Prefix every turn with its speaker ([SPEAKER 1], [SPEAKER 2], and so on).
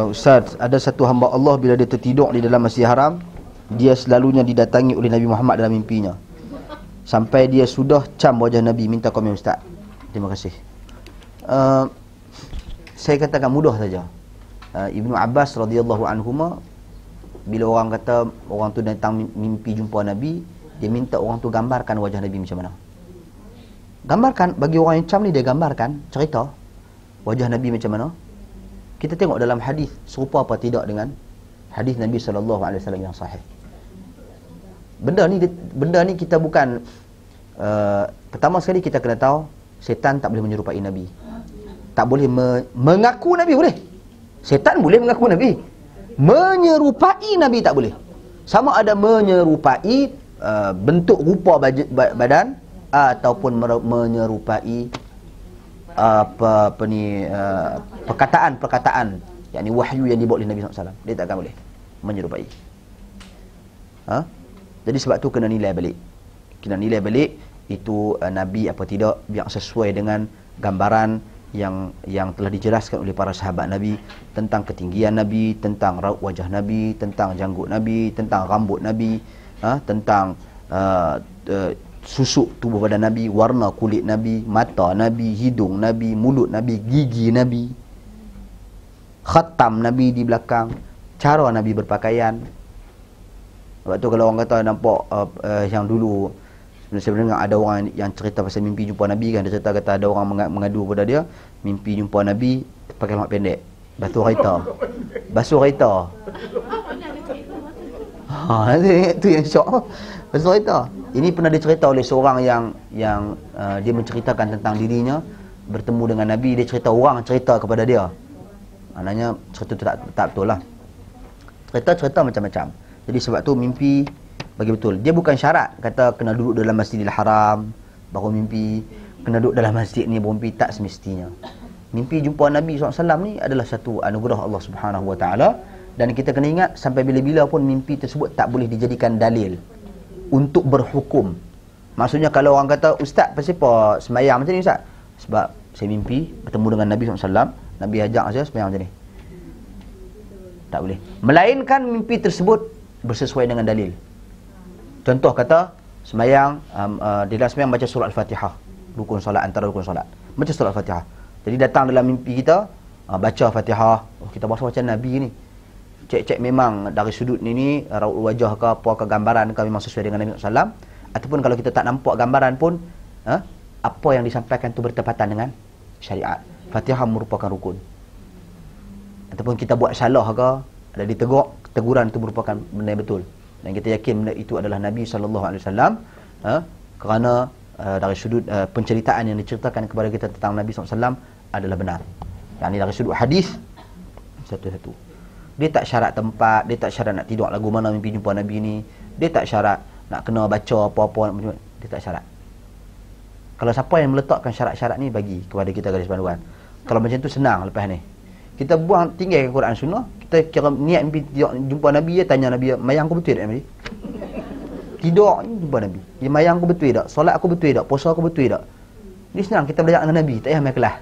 [SPEAKER 1] Ustaz, ada satu hamba Allah bila dia tertidur di dalam Masjid Haram, dia selalunya didatangi oleh Nabi Muhammad dalam mimpinya. Sampai dia sudah cam wajah Nabi, minta komen Ustaz. Terima kasih. Saya katakan mudah saja. Ibnu Abbas radhiyallahu anhuma, bila orang kata orang tu datang mimpi jumpa Nabi, dia minta orang tu gambarkan wajah Nabi macam mana. Gambarkan, bagi orang yang cam ni dia gambarkan, cerita wajah Nabi macam mana. Kita tengok dalam hadis serupa apa tidak dengan hadis Nabi sallallahu alaihi wasallam yang sahih. Benda ni kita bukan pertama sekali kita kena tahu setan tak boleh menyerupai Nabi. Tak boleh mengaku Nabi boleh. Setan boleh mengaku Nabi. Menyerupai Nabi tak boleh. Sama ada menyerupai bentuk rupa badan ataupun menyerupai perkataan yakni wahyu yang dibawa oleh Nabi SAW. Dia takkan boleh menyerupai. Jadi sebab tu kena nilai balik. Kena nilai balik itu Nabi apa tidak, biar sesuai dengan gambaran yang telah dijelaskan oleh para sahabat Nabi tentang ketinggian Nabi, tentang raut wajah Nabi, tentang janggut Nabi, tentang rambut Nabi, tentang susuk tubuh badan Nabi, warna kulit Nabi, mata Nabi, hidung Nabi, mulut Nabi, gigi Nabi, khatam Nabi di belakang, cara Nabi berpakaian. Sebab tu kalau orang kata nampak yang dulu sebenarnya ada orang yang cerita pasal mimpi jumpa Nabi kan, dia cerita kata ada orang mengadu kepada dia mimpi jumpa Nabi pakai mak pendek, basuh kereta. Tu yang syok. Basuh kereta. Ini pernah dicerita oleh seorang yang dia menceritakan tentang dirinya bertemu dengan Nabi. Dia cerita, orang cerita kepada dia. Maknanya cerita tu tak betul lah. Cerita macam-macam. Jadi sebab tu mimpi bagi betul. Dia bukan syarat kata kena duduk dalam Masjidil Haram baru mimpi, kena duduk dalam masjid ni baru mimpi, tak semestinya. Mimpi jumpa Nabi SAW ni adalah satu anugerah Allah Subhanahu Wa Taala, dan kita kena ingat sampai bila-bila pun mimpi tersebut tak boleh dijadikan dalil untuk berhukum. Maksudnya kalau orang kata, Ustaz pasal apa semayang macam ni Ustaz? Sebab saya mimpi bertemu dengan Nabi SAW, Nabi ajak saya semayang macam ni. Tak boleh. Melainkan mimpi tersebut bersesuai dengan dalil. Contoh kata semayang, di dalam semayang baca surah Al-Fatihah, rukun solat, antara rukun solat, baca surah Al-Fatihah. Jadi datang dalam mimpi kita, baca Fatihah, kita baca macam Nabi ni. Cek memang dari sudut ni raut wajah ke apa ke gambaran ke memang sesuai dengan Nabi SAW. Ataupun kalau kita tak nampak gambaran pun, apa yang disampaikan tu bertepatan dengan syariat. Fatihah merupakan rukun. Ataupun kita buat salah ke, ada ditegur, teguran itu merupakan benda yang betul. Dan kita yakin benda itu adalah Nabi SAW, kerana dari sudut penceritaan yang diceritakan kepada kita tentang Nabi SAW adalah benar. Yang ini dari sudut hadis satu-satu. Dia tak syarat tempat, dia tak syarat nak tidur lagu mana mimpi jumpa Nabi ni, dia tak syarat nak kena baca apa-apa, dia tak syarat. Kalau siapa yang meletakkan syarat-syarat ni, bagi kepada kita garis panduan. Kalau macam tu senang lepas ni. Kita buang, tinggalkan Quran Sunnah, kita kira niat mimpi jumpa Nabi, ya tanya Nabi, mayang aku betul tak Nabi? Tidur jumpa Nabi, ya mayang aku betul tak? Solat aku betul tak? Puasa aku betul tak? Ini senang, kita belajar dengan Nabi, tak payah main kelas.